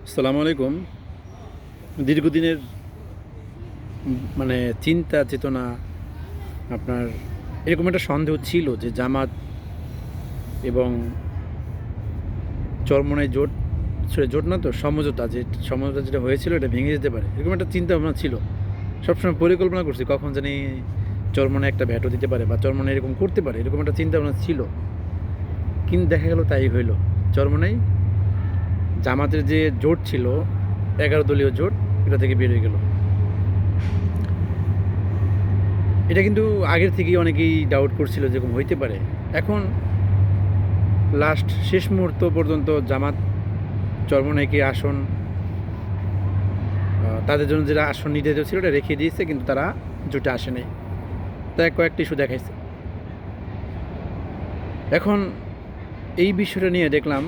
আসসালামু আলাইকুম। দীর্ঘদিনের মানে চিন্তা চেতনা আপনার এরকম একটা সন্দেহ ছিল যে জামাত এবং চরমোনাই জোট, সরি জোট না তো সমঝোতা, যে সমঝোতা যেটা হয়েছিল এটা ভেঙে যেতে পারে, এরকম একটা চিন্তা ভাবনা ছিল। সবসময় পরিকল্পনা করছি কখন জানি চরমোনাই একটা ভ্যাটও দিতে পারে বা চরমোনাই এরকম করতে পারে, এরকম একটা চিন্তা ভাবনা ছিল। কিন্তু দেখা গেল তাই হইল। চরমোনাই জামাতের যে জোট ছিল, 11 দলীয় জোট, এটা থেকে বের হয়ে গেল। এটা কিন্তু আগের থেকেই অনেকেই ডাউট করছিল যেরকম হইতে পারে। এখন লাস্ট শেষ মুহূর্ত পর্যন্ত জামাত চরমোনাইকে আসন, তাদের জন্য যেটা আসন নির্ধারিত ছিল ওটা রেখে দিয়েছে, কিন্তু তারা জোটে আসে নাই। তাই কয়েকটি ইস্যু দেখাইছে। এখন এই বিষয়টা নিয়ে দেখলাম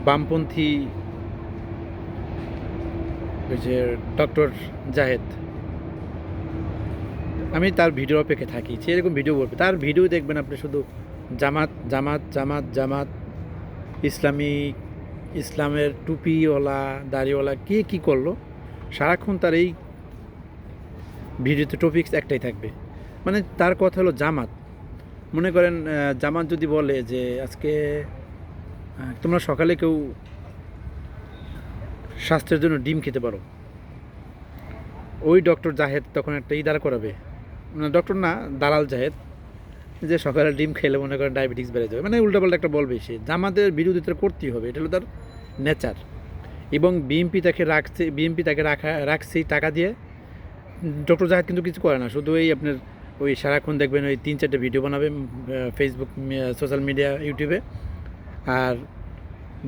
বামপন্থী ওই যে ডক্টর জাহেদ, আমি তার ভিডিও অপেক্ষা থাকি সে এরকম ভিডিও করবে। তার ভিডিও দেখবেন আপনি শুধু জামাত জামাত জামাত জামাত, ইসলামী, ইসলামের টুপিওয়ালা দাড়িওয়ালা কে কী করলো, সারাক্ষণ তার এই ভিডিওতে টপিকস একটাই থাকবে। মানে তার কথা হলো জামাত। মনে করেন জামাত যদি বলে যে আজকে তোমরা সকালে কেউ স্বাস্থ্যের জন্য ডিম খেতে পারো, ওই ডক্টর জাহেদ তখন একটা দাঁড় করাবে, মানে ডক্টর না, দালাল জাহেদ, যে সকালে ডিম খেলে মনে করেন ডায়াবেটিস বেড়ে যাবে, মানে উল্টাপাল্টা একটা বলবে সে। জামাতের বিরোধিতা করতেই হবে, এটা হলো তার নেচার। এবং বিএমপি তাকে রাখছেই টাকা দিয়ে। ডক্টর জাহেদ কিন্তু কিছু করে না, শুধু এই আপনার ওই সারাক্ষণ দেখবেন ওই 3-4টে ভিডিও বানাবে ফেসবুক, সোশ্যাল মিডিয়া, ইউটিউবে, আর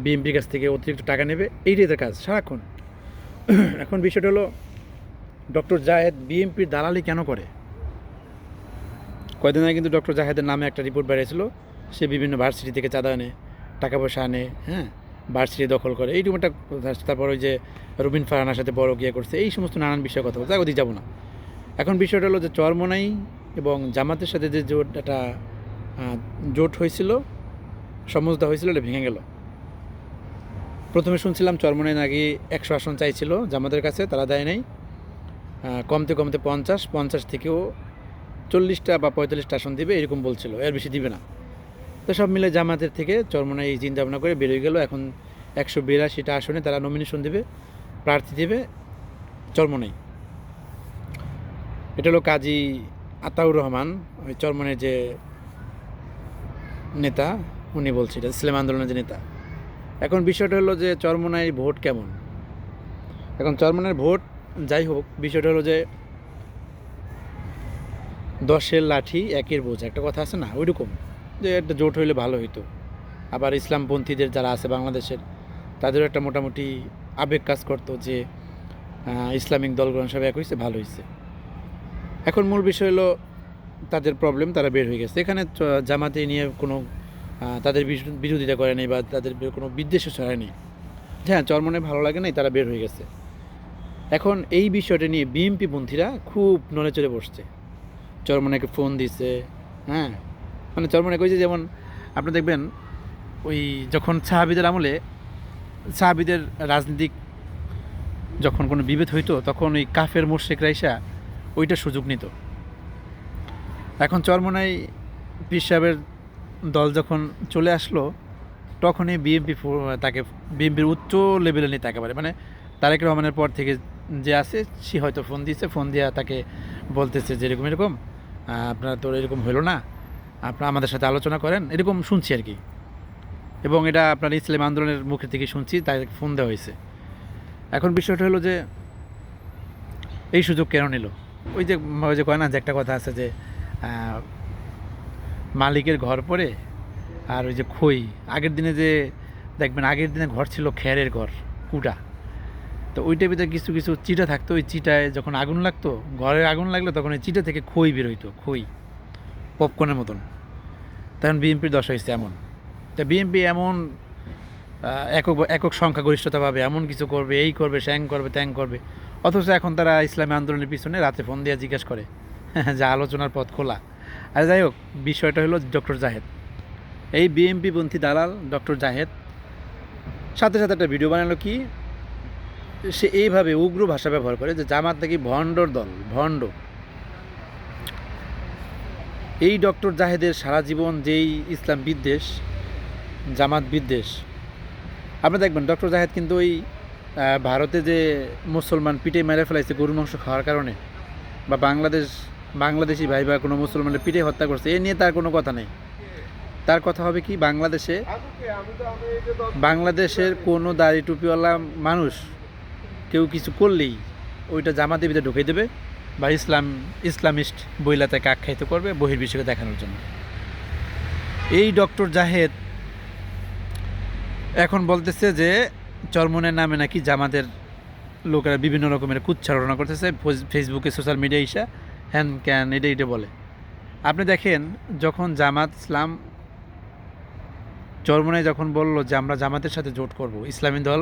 বিএমপির কাছ থেকে অতিরিক্ত টাকা নেবে, এইটাই তার কাজ সারাক্ষণ। এখন বিষয়টা হলো ডক্টর জাহেদ বিএমপির দালালি কেন করে। কয়দিন আগে কিন্তু ডক্টর জাহেদের নামে একটা রিপোর্ট বেরিয়েছিল, সে বিভিন্ন ভার্সিটি থেকে চাঁদা আনে, টাকা পয়সা আনে, হ্যাঁ, ভার্সিটি দখল করে, এইরকম একটা। তারপর ওই যে রুবিন ফারহানার সাথে বড় গিয়ে করছে, এই সমস্ত নানান বিষয়ে কথা বলছে, ওদিকে যাবো না। এখন বিষয়টা হলো যে চরমোনাই এবং জামাতের সাথে যে জোট, একটা জোট হয়েছিল, সমঝোতা হয়েছিল, এটা ভেঙে গেল। প্রথমে শুনছিলাম চরমোনাই নাকি 100 আসন চাইছিল জামাতের কাছে, তারা দেয় নাই। কমতে কমতে 50 থেকেও 40টা বা 45টা আসন দিবে এরকম বলছিল, এর বেশি দিবে না। তো সব মিলে জামাতের থেকে চরমোনাই এই চিন্তা ভাবনা করে বেরোয় গেল। এখন 182টা আসনে তারা নমিনেশন দেবে, প্রার্থী দেবে চরমোনাই। এটা হলো কাজী আতাউর রহমান, ওই চরমোনাইয়ের যে নেতা, উনি বলছে, এটা ইসলাম আন্দোলনের যে নেতা। এখন বিষয়টা হলো যে চরমোনাইয়ের ভোট কেমন। এখন চরমোনাইয়ের ভোট যাই হোক, বিষয়টা হলো যে 10-এর লাঠি 1-এর বোঝা, একটা কথা আছে না, ওইরকম, যে একটা জোট হইলে ভালো হইতো। আবার ইসলামপন্থীদের যারা আছে বাংলাদেশের, তাদেরও একটা মোটামুটি আবেগ কাজ করতো যে ইসলামিক দলগণ সব এক হয়েছে, ভালো হয়েছে। এখন মূল বিষয় হলো তাদের প্রবলেম, তারা বের হয়ে গেছে। এখানে জামাতে নিয়ে কোনো তাদের বিরোধিতা করে নেই বা তাদের কোনো বিদ্বেষও ছড়ায়নি। হ্যাঁ, চরমনে ভালো লাগে নাই, তারা বের হয়ে গেছে। এখন এই বিষয়টা নিয়ে বিএমপি পন্থীরা খুব নড়ে চড়ে বসছে। চরমনাইকে ফোন দিছে, হ্যাঁ, মানে চরমনাই কইছে, যেমন আপনি দেখবেন ওই যখন সাহাবিদের আমলে, সাহাবিদের রাজনীতিক যখন কোনো বিভেদ হইতো, তখন ওই কাফের মোশরিকরা এসে ওইটা সুযোগ নিত। এখন চরমনাই পীর সাহেবের দল যখন চলে আসলো, তখনই বিএমপি তাকে বিএমপির উচ্চ লেভেলে নিয়ে তাকে পারে, মানে তারেক রহমানের পর থেকে যে আছে সে হয়তো ফোন দিয়েছে, ফোন দিয়া তাকে বলতেছে যে এরকম এরকম আপনারা তো এরকম হলো না, আপনারা আমাদের সাথে আলোচনা করেন, এরকম শুনছি আর কি। এবং এটা আপনার ইসলাম আন্দোলনের মুখে থেকে শুনছি, তাই ফোন দেওয়া হয়েছে। এখন বিষয়টা হলো যে এই সুযোগ কেন নিল। ওই যে কয় না, যে একটা কথা আছে যে মালিকের ঘর পড়ে আর ওই যে খই, আগের দিনে যে দেখবেন, আগের দিনে ঘর ছিল খেরের ঘর, কুটা, তো ওইটার ভিতরে কিছু কিছু চিটা থাকতো, ওই চিটায় যখন আগুন লাগতো, ঘরে আগুন লাগলো, তখন ওই চিটা থেকে খই বের হইতো, খই পপকর্নের মতন। তখন বিএনপির দশা হয়েছে এমন। তা বিএনপি এমন একক একক সংখ্যাগরিষ্ঠতা পাবে, এমন কিছু করবে, এই করবে, স্যাং করবে, ত্যাং করবে, অথচ এখন তারা ইসলামী আন্দোলনের পিছনে রাতে ফোন দিয়ে জিজ্ঞেস করে যা আলোচনার পথ খোলা। আর যাই হোক, বিষয়টা হলো ডক্টর জাহেদ, এই বিএনপি পন্থী দালাল ডক্টর জাহেদ সাথে সাথে একটা ভিডিও বানালো কি, সে এইভাবে উগ্র ভাষা ব্যবহার করে যে জামাত নাকি ভণ্ডর দল, ভণ্ড। এই ডক্টর জাহেদের সারা জীবন যেই ইসলাম বিদ্বেষ, জামাত বিদ্বেষ, আপনি দেখবেন ডক্টর জাহেদ কিন্তু ওই ভারতে যে মুসলমান পিটে মেরে ফেলাইছে গরুর মাংস খাওয়ার কারণে, বা বাংলাদেশি ভাই বা কোনো মুসলমানের পিটে হত্যা করছে, এ নিয়ে তার কোনো কথা নেই। তার কথা হবে কি, বাংলাদেশের কোনো দাড়ি টুপিওয়ালা মানুষ কেউ কিছু করলেই ওইটা জামাতের ভিতরে ঢুকে দেবে, বা ইসলামিস্ট বইলা তাকে আখ্যায়িত করবে বহির্বিশ্বকে দেখানোর জন্য। এই ডক্টর জাহেদ এখন বলতেছে যে চরমনের নামে নাকি জামাতের লোকেরা বিভিন্ন রকমের কুচ্ছারণা করতেছে ফেসবুকে, সোশ্যাল মিডিয়া ইসা হ্যান ক্যান এটা বলে। আপনি দেখেন, যখন জামাত ইসলাম চরমনায় যখন বলল যে আমরা জামাতের সাথে জোট করব, ইসলামী দল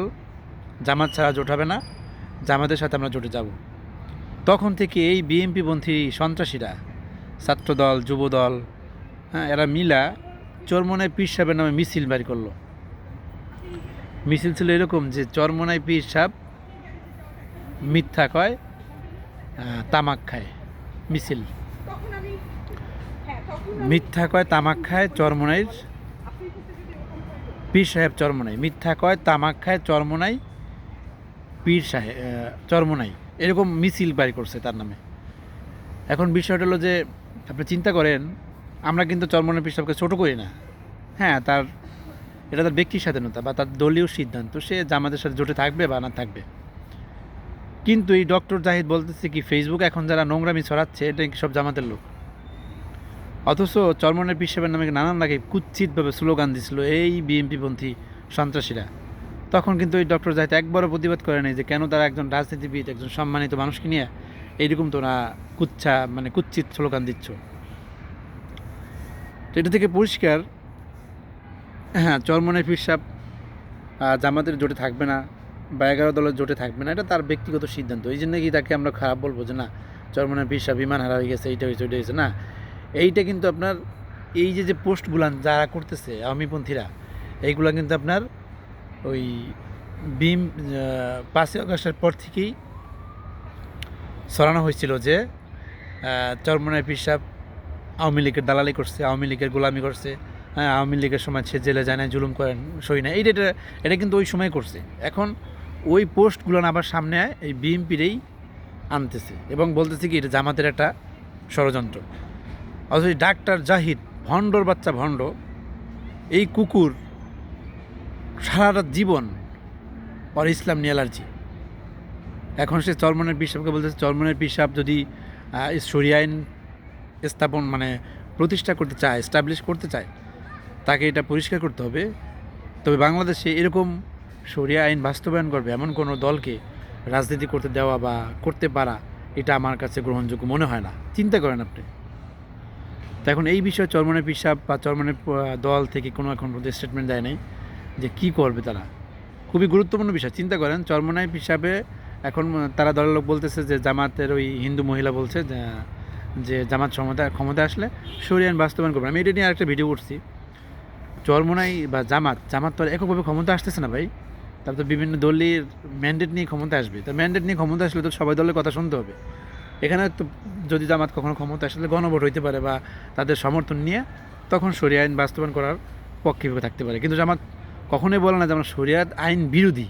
জামাত ছাড়া জোট হবে না, জামাতের সাথে আমরা জোটে যাব, তখন থেকে এই বিএনপিপন্থী সন্ত্রাসীরা, ছাত্রদল, যুবদল, হ্যাঁ, এরা মিলা চরমনায় পীর সাহেবের নামে মিছিল বের করলো। মিছিল ছিল এরকম যে চরমনায় পীর সাহেব মিথ্যা কয়, তামাক খায়। মিছিল মিথ্যা কয়, তামাক খায়, চরমনাইর পীর সাহেব চরমনাই মিথ্যা কয়, তামাক খায়, চরমনাই পীর সাহেব চরমনাই, এরকম মিছিল বের করছে তার নামে। এখন বিষয়টা হলো যে আপনি চিন্তা করেন, আমরা কিন্তু চরমনাই পীর সাহেবকে ছোটো করি না, হ্যাঁ, এটা তার ব্যক্তি স্বাধীনতা বা তার দলীয় সিদ্ধান্ত, সে জামাতের সাথে জোটে থাকবে বা না থাকবে। কিন্তু এই ডক্টর জাহিদ বলতেছে কি, ফেসবুকে এখন যারা নোংরামি ছড়াচ্ছে এটা কি সব জামাতের লোক, অথচ চরমনের পীর সাহেবের নামে নানান লাগে কুৎসিতভাবে স্লোগান দিছিল এই বিএনপিপন্থী সন্ত্রাসীরা। তখন কিন্তু এই ডক্টর জাহিদ একবারও প্রতিবাদ করে নাই যে কেন তারা একজন রাজনীতিবিদ, একজন সম্মানিত মানুষকে নিয়ে এইরকম তোরা কুৎসিত স্লোগান দিচ্ছ। তো এটা থেকে পরিষ্কার, হ্যাঁ, চরমনের পীর সাহেব জামাতের জোটে থাকবে না বা 11 দলের জোটে থাকবে না, এটা তার ব্যক্তিগত সিদ্ধান্ত। এই জন্য কি তাকে আমরা খারাপ বলবো যে না চরমনের পীর সাহেব বিমান হারা হয়ে গেছে, এইটা হয়েছে, ওইটা হয়েছে? না, এইটা কিন্তু আপনার এই যে পোস্টগুলান যারা করতেছে আওয়ামীপন্থীরা, এইগুলা কিন্তু আপনার ওই 5ই আগস্টের পর থেকেই ছড়ানো হয়েছিল যে চরমনের পীর সাহেব আওয়ামী লীগের দালালি করছে, আওয়ামী লীগের গোলামি করছে, হ্যাঁ, আওয়ামী লীগের সময় সে জেলে যায় না, জুলুম করেন, সই না, এটা কিন্তু ওই সময় করছে। এখন ওই পোস্টগুলো আবার সামনে এই বিএনপিরই আনতেছে এবং বলতেছে কি এটা জামাতের একটা ষড়যন্ত্র। অথচ ডাক্তার জাহিদ ভণ্ডর বাচ্চা ভণ্ড, এই কুকুর সারাটা জীবন ওর ইসলাম নিয়ে অ্যালার্জি। এখন সে চরমনের পীর সাহেবকে বলতেছে চরমনের পীর সাহেব যদি শরিয়া আইন স্থাপন প্রতিষ্ঠা করতে চায়, এস্টাবলিশ করতে চায়, তাকে এটা পরিষ্কার করতে হবে। তবে বাংলাদেশে এরকম শরিয়া আইন বাস্তবায়ন করবে এমন কোনো দলকে রাজনীতি করতে দেওয়া বা করতে পারা, এটা আমার কাছে গ্রহণযোগ্য মনে হয় না। চিন্তা করেন আপনি। তো এখন এই বিষয়ে চরমনের পীর সাহেব বা চরমনের দল থেকে এখন স্টেটমেন্ট দেয় নাই যে কী করবে তারা। খুবই গুরুত্বপূর্ণ বিষয়। চিন্তা করেন, চরমনাই পীর সাহেবে এখন তারা দলের লোক বলতেছে যে জামাতের ওই হিন্দু মহিলা বলছে যে জামাত ক্ষমতা আসলে শরিয়া আইন বাস্তবায়ন করবে। আমি এটা নিয়ে আরেকটা ভিডিও করছি। চরমনাই বা জামাত তো এককভাবে ক্ষমতা আসতেছে না ভাই, তার তো বিভিন্ন দলের ম্যান্ডেট নিয়ে ক্ষমতা আসবে। তো ম্যান্ডেট নিয়ে ক্ষমতা আসলে তো সবাই দলের কথা শুনতে হবে। এখানে তো যদি জামাত কখনো ক্ষমতা আসলে গণভোট হইতে পারে বা তাদের সমর্থন নিয়ে তখন শরিয়া আইন বাস্তবায়ন করার পক্ষে থাকতে পারে। কিন্তু জামাত কখনোই বলে না যে আমরা শরিয়া আইন বিরোধী।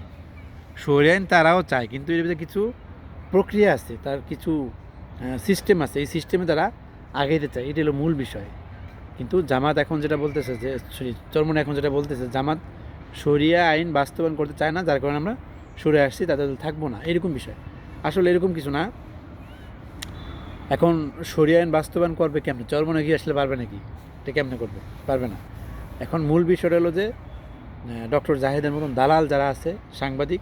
শরিয়া আইন তারাও চায়, কিন্তু এর ভিতরে কিছু প্রক্রিয়া আছে, তার কিছু সিস্টেম আছে, এই সিস্টেমে তারা আগাইতে চায়, এটা হলো মূল বিষয়। কিন্তু জামাত এখন যেটা বলতেছে যে চরমন এখন যেটা বলতেছে, জামাত শরিয়া আইন বাস্তবায়ন করতে চায় না, যার কারণে আমরা সরে আসছি, তাদের থাকবো না, এরকম বিষয়। আসলে এরকম কিছু না। এখন শরিয়া আইন বাস্তবায়ন করবে কেমনে? চরমনে কি আসলে পারবে নাকি? এটা কেমনে করবে? পারবে না। এখন মূল বিষয়টা হলো যে ডক্টর জাহিদের মতন দালাল যারা আছে, সাংবাদিক,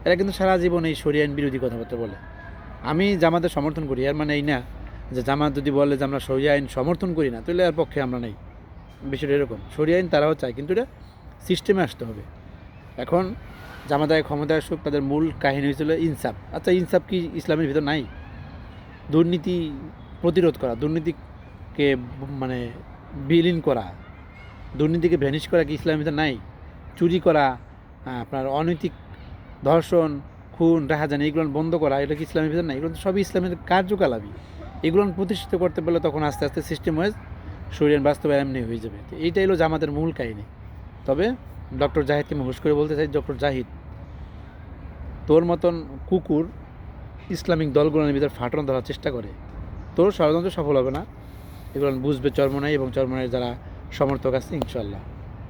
এরা কিন্তু সারা জীবন এই শরিয়া আইন বিরোধী কথাবার্তা বলে। আমি জামাতের সমর্থন করি, এর মানে এই না যে জামাত যদি বলে যে আমরা শরিয়া আইন সমর্থন করি না, তাহলে এর পক্ষে আমরা নেই। বিষয়টা এরকম, শরিয়া আইন তারাও চায়, কিন্তু এটা সিস্টেমে আসতে হবে। এখন জামাতায় ক্ষমতায় আসুক, তাদের মূল কাহিনী হয়েছিল ইনসাফ। আচ্ছা, ইনসাফ কি ইসলামের ভিতর নাই? দুর্নীতি প্রতিরোধ করা, দুর্নীতিকে বিলীন করা, দুর্নীতিকে ভ্যানিশ করা কি ইসলামের ভিতর নাই? চুরি করা, আপনার অনৈতিক ধর্ষণ, খুন, রাহাজানি এগুলো বন্ধ করা, এটা কি ইসলামের ভিতর না? এগুলো তো সবই ইসলামের কার্যকলাপই। এগুলো প্রতিষ্ঠিত করতে পারলে তখন আস্তে আস্তে সিস্টেম ওয়াইজ শরীরের বাস্তবায়ন এমনি হয়ে যাবে। তো এইটাই হলো জামাতের মূল কাহিনী। তবে ডক্টর জাহিদকে আমি হুশ করে বলতে চাই, ডক্টর জাহিদ, তোর মতন কুকুর ইসলামিক দলগুলোর ভিতর ফাটন ধরার চেষ্টা করে, তোর ষড়যন্ত্র সফল হবে না। এগুলো বুঝবে চরমনাই এবং চরমনাইয়ের যারা সমর্থক আছে ইনশাল্লাহ।